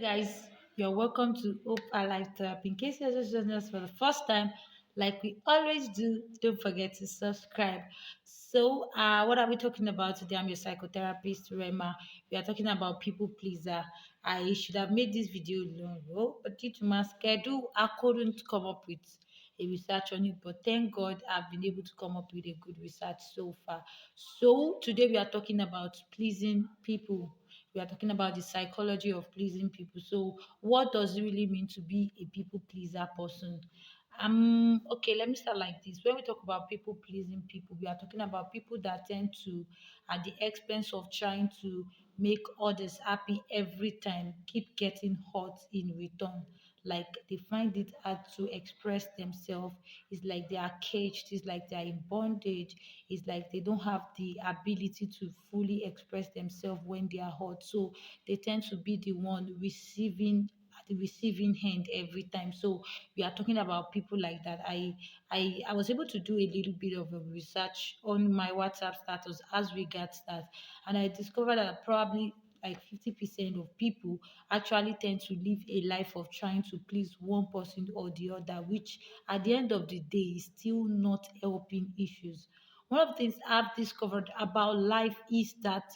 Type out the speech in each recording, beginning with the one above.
Guys, you're welcome to Hope Alive Therapy. In case you're just joining us for the first time, like we always do, don't forget to subscribe. What are we talking about today? I'm your psychotherapist, Rema. We are talking about people pleaser. I should have made this video long ago, but due to my schedule, I couldn't come up with a research on it. But thank God, I've been able to come up with a good research so far. So today we are talking about pleasing people. We are talking about the psychology of pleasing people. So, what does it really mean to be a people pleaser person? Okay, let me start like this. When we talk about people pleasing people, we are talking about people that tend to, at the expense of trying to make others happy every time, keep getting hurt in return. Like they find it hard to express themselves. It's like they are caged. It's like they are in bondage. It's like they don't have the ability to fully express themselves when they are hurt. So they tend to be the one receiving at the receiving hand every time. So we are talking about people like that. I was able to do a little bit of a research on my WhatsApp status as we got that, and I discovered that probably like 50% of people actually tend to live a life of trying to please one person or the other, which at the end of the day is still not helping issues. One of the things I've discovered about life is that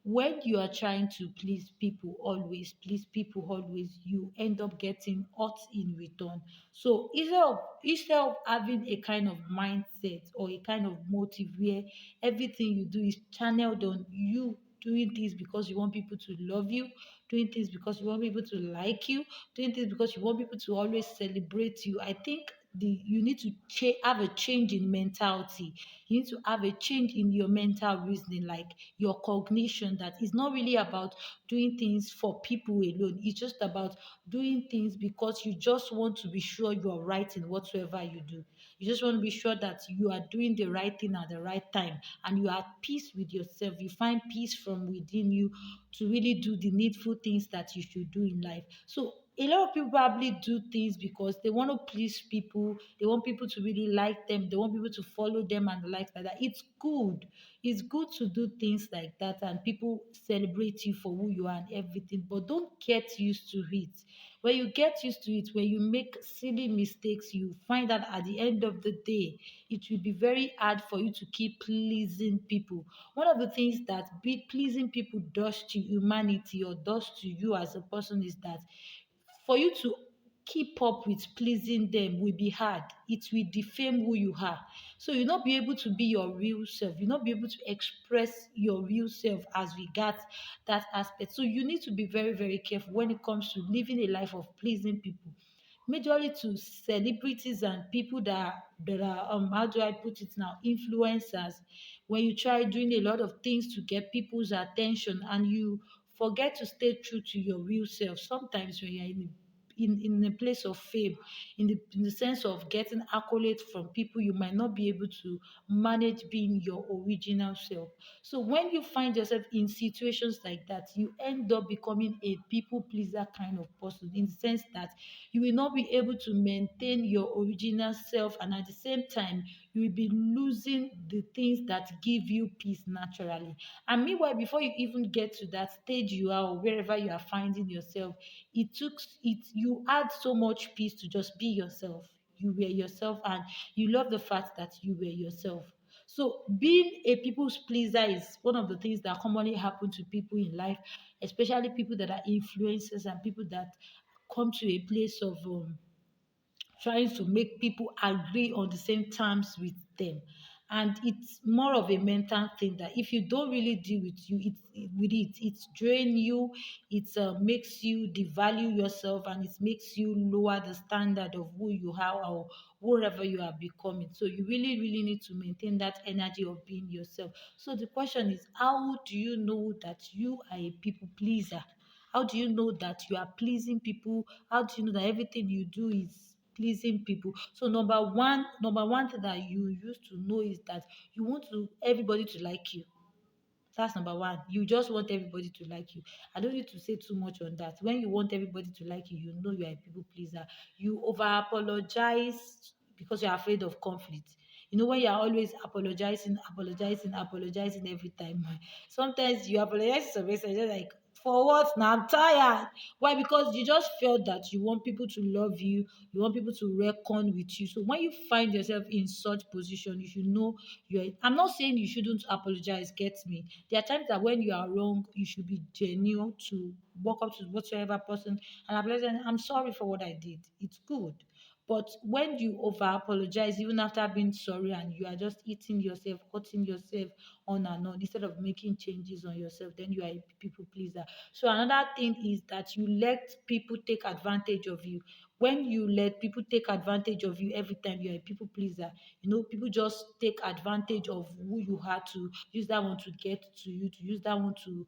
when you are trying to please people always, you end up getting hurt in return. So instead of having a kind of mindset or a kind of motive where everything you do is channeled on you doing things because you want people to love you, doing things because you want people to like you, doing things because you want people to always celebrate you. I think you need to have a change in mentality. You need to have a change in your mental reasoning, like your cognition, that it's not really about doing things for people alone. It's just about doing things because you just want to be sure you are right in whatsoever you do. You just want to be sure that you are doing the right thing at the right time and you are at peace with yourself. You find peace from within you to really do the needful things that you should do in life. So a lot of people probably do things because they want to please people. They want people to really like them. They want people to follow them and the likes like that. It's good. It's good to do things like that and people celebrate you for who you are and everything. But don't get used to it. When you get used to it, when you make silly mistakes, you find that at the end of the day, it will be very hard for you to keep pleasing people. One of the things that pleasing people does to humanity or does to you as a person is that for you to keep up with pleasing them will be hard. It will defame who you are. So you'll not be able to be your real self. You'll not be able to express your real self as regards that aspect. So you need to be very, very careful when it comes to living a life of pleasing people, majorly to celebrities and people that are how do I put it now, influencers. When you try doing a lot of things to get people's attention and you forget to stay true to your real self, sometimes when you're in a place of fame, in the sense of getting accolades from people, you might not be able to manage being your original self. So when you find yourself in situations like that, you end up becoming a people pleaser kind of person, in the sense that you will not be able to maintain your original self, and at the same time you will be losing the things that give you peace naturally. And meanwhile, before you even get to that stage you are, or wherever you are finding yourself, you add so much peace to just be yourself. You were yourself and you love the fact that you were yourself. So being a people's pleaser is one of the things that commonly happen to people in life, especially people that are influencers and people that come to a place of trying to make people agree on the same terms with them. And it's more of a mental thing that if you don't really deal with it drain you, it makes you devalue yourself, and it makes you lower the standard of who you are or whatever you are becoming. So you really, really need to maintain that energy of being yourself. So the question is, how do you know that you are a people pleaser? How do you know that you are pleasing people? How do you know that everything you do is pleasing people? So number one thing that you used to know is that you want to everybody to like you. That's number one. You just want everybody to like you. I don't need to say too much on that. When you want everybody to like you, you know you are a people pleaser. You over apologize because you're afraid of conflict. You know, when you're always apologizing every time. Sometimes you apologize to some person, you're like, For what now? I'm tired. Why? Because you just felt that you want people to love you, you want people to reckon with you. So when you find yourself in such position, you should know you're. I'm not saying you shouldn't apologize. Get me? There are times that when you are wrong, you should be genuine to walk up to whatsoever person and apologize. I'm sorry for what I did. It's good. But when you over apologize, even after being sorry, and you are just eating yourself, hurting yourself on and on, instead of making changes on yourself, then you are a people pleaser. So another thing is that you let people take advantage of you. When you let people take advantage of you every time, you're a people pleaser. People just take advantage of who you are, to use that one to get to you, to use that one to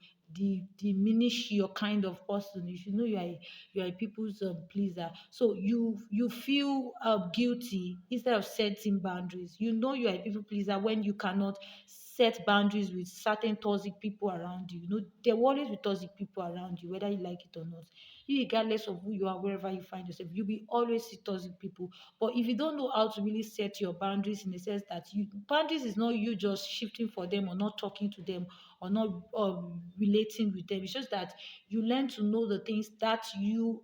diminish your kind of person. You should know you are a people's pleaser. So you feel guilty instead of setting boundaries. You are a people pleaser when you cannot set boundaries with certain toxic people around you. There will always be toxic people around you, whether you like it or not. You, regardless of who you are, wherever you find yourself, you'll be always see toxic people. But if you don't know how to really set your boundaries, in the sense that boundaries is not you just shifting for them or not talking to them or not relating with them. It's just that you learn to know the things that you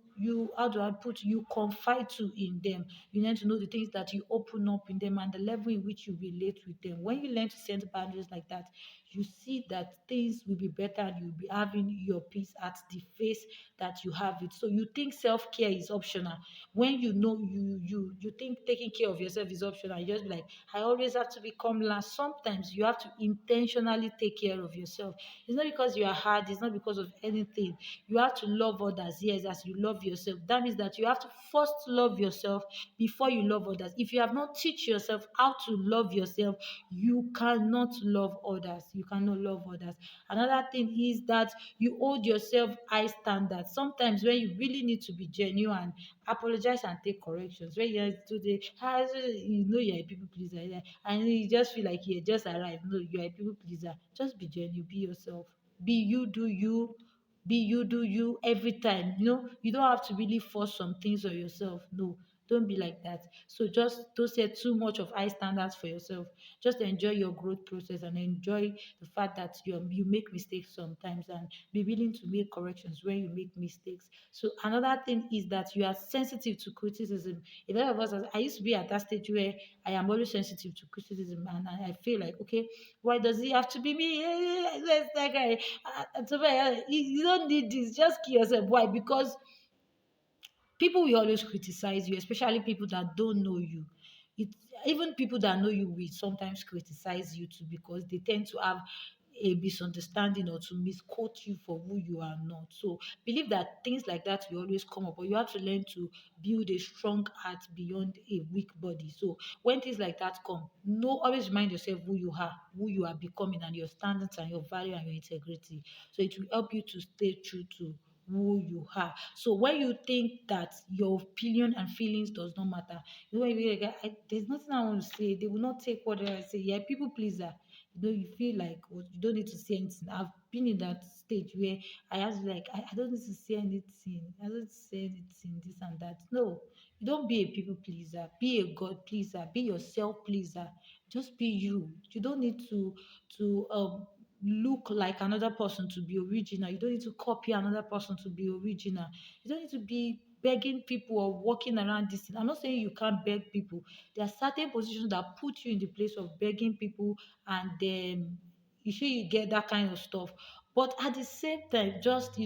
how do I put, you confide to in them. You learn to know the things that you open up in them, and the level in which you relate with them. When you learn to set boundaries like that, you see that things will be better, and you'll be having your peace at the face that you have it. So you think self-care is optional. When you know you think taking care of yourself is optional, you just be like, I always have to become last. Sometimes you have to intentionally take care of yourself. It's not because you are hard, it's not because of anything. You have to love others, yes, as you love yourself. That means that you have to first love yourself before you love others. If you have not teach yourself how to love yourself, you cannot love others. You cannot love others. Another thing is that you hold yourself high standards. Sometimes when you really need to be genuine, apologize and take corrections. When you to the you're a people pleaser, yeah, and you just feel like you just arrived. No, you're a people pleaser. Just be genuine, be yourself. Be you, do you. Be you, do you every time. You don't have to really force some things on yourself. No, don't be like that. So just don't set too much of high standards for yourself. Just enjoy your growth process and enjoy the fact that you make mistakes sometimes, and be willing to make corrections when you make mistakes. So another thing is that you are sensitive to criticism. A lot of us, I used to be at that stage where I am always sensitive to criticism, and I feel like, okay, why does it have to be me? Let's that guy. You don't need this. Just kill yourself. Why? Because people will always criticize you, especially people that don't know you. It Even people that know you will sometimes criticize you too, because they tend to have a misunderstanding or to misquote you for who you are not. So believe that things like that will always come up, but you have to learn to build a strong heart beyond a weak body. So when things like that come, always remind yourself who you are becoming, and your standards and your value and your integrity. So it will help you to stay true to who you are. So when you think that your opinion and feelings does not matter, when you be like, there's nothing I want to say, they will not take what I say. Yeah, people pleaser. You feel like, oh, you don't need to say anything. I've been in that stage where I have to like, I don't need to say anything. I don't say anything, this and that. No, you don't be a people pleaser. Be a God pleaser. Be yourself pleaser. Just be you. You don't need to look like another person to be original. You don't need to copy another person to be original. You don't need to be begging people or walking around this thing. I'm not saying you can't beg people. There are certain positions that put you in the place of begging people, and then you sure you get that kind of stuff. But at the same time, just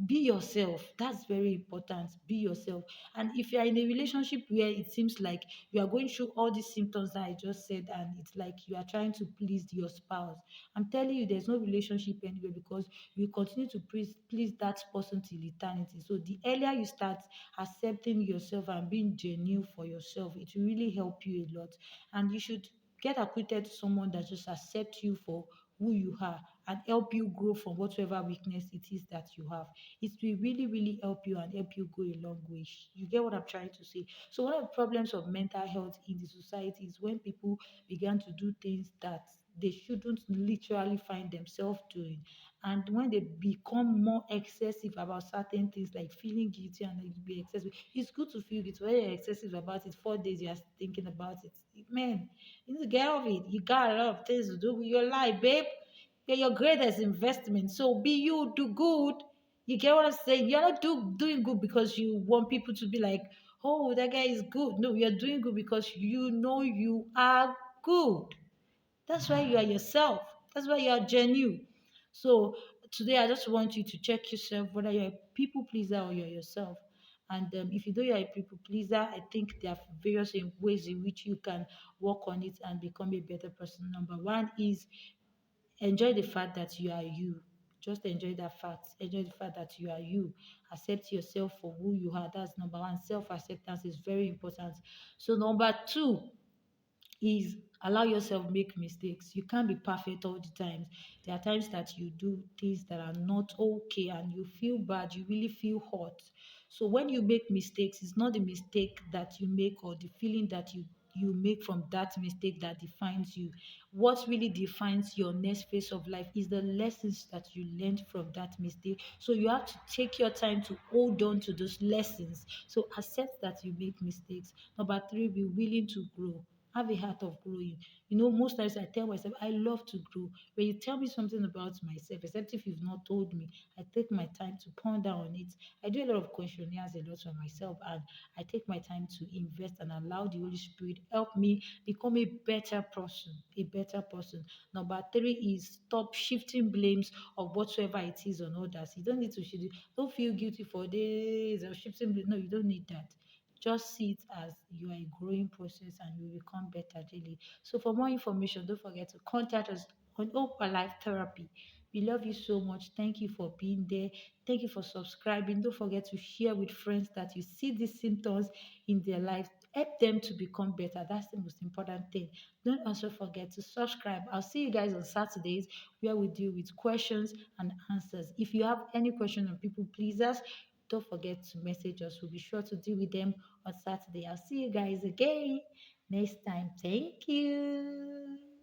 be yourself. That's very important. Be yourself. And if you're in a relationship where it seems like you are going through all these symptoms that I just said, and it's like you are trying to please your spouse, I'm telling you, there's no relationship anywhere, because you continue to please that person till eternity. So the earlier you start accepting yourself and being genuine for yourself, it will really help you a lot. And you should get acquainted to someone that just accepts you for who you are, and help you grow from whatever weakness it is that you have. It will really, really help you and help you go a long way. You get what I'm trying to say? So one of the problems of mental health in the society is when people began to do things that they shouldn't literally find themselves doing. And when they become more excessive about certain things, like feeling guilty and like be excessive, it's good to feel guilty. When you're excessive about it, 4 days you're thinking about it. Man, you need to get off it. You got a lot of things to do with your life, babe. You're your greatest investment. So be you, do good. You get what I'm saying? You're not doing good because you want people to be like, oh, that guy is good. No, you're doing good because you know you are good. That's why you are yourself. That's why you are genuine. So today I just want you to check yourself whether you're a people pleaser or you're yourself. And if you know you're a people pleaser, I think there are various ways in which you can work on it and become a better person. Number one is enjoy the fact that you are you. Just enjoy that fact. Enjoy the fact that you are you. Accept yourself for who you are. That's number one. Self acceptance is very important. So, number two, is allow yourself make mistakes. You can't be perfect all the times. There are times that you do things that are not okay and you feel bad, you really feel hurt. So when you make mistakes, it's not the mistake that you make or the feeling that you make from that mistake that defines you. What really defines your next phase of life is the lessons that you learned from that mistake. So you have to take your time to hold on to those lessons. So accept that you make mistakes. Number three, be willing to grow. Have a heart of growing. Most times I tell myself I love to grow. When you tell me something about myself, except if you've not told me, I take my time to ponder on it. I do a lot of questionnaires a lot for myself, and I take my time to invest and allow the Holy Spirit help me become a better person. A better person. Number three is stop shifting blames of whatsoever it is on others. You don't need to shift it. Don't feel guilty for this or shifting blame. No, you don't need that. Just see it as you are a growing process and you become better daily. So for more information, don't forget to contact us on Hope Alive Therapy. We love you so much. Thank you for being there. Thank you for subscribing. Don't forget to share with friends that you see these symptoms in their lives. Help them to become better. That's the most important thing. Don't also forget to subscribe. I'll see you guys on Saturdays where we deal with questions and answers. If you have any question on people pleasers, don't forget to message us. We'll be sure to deal with them on Saturday. I'll see you guys again next time. Thank you.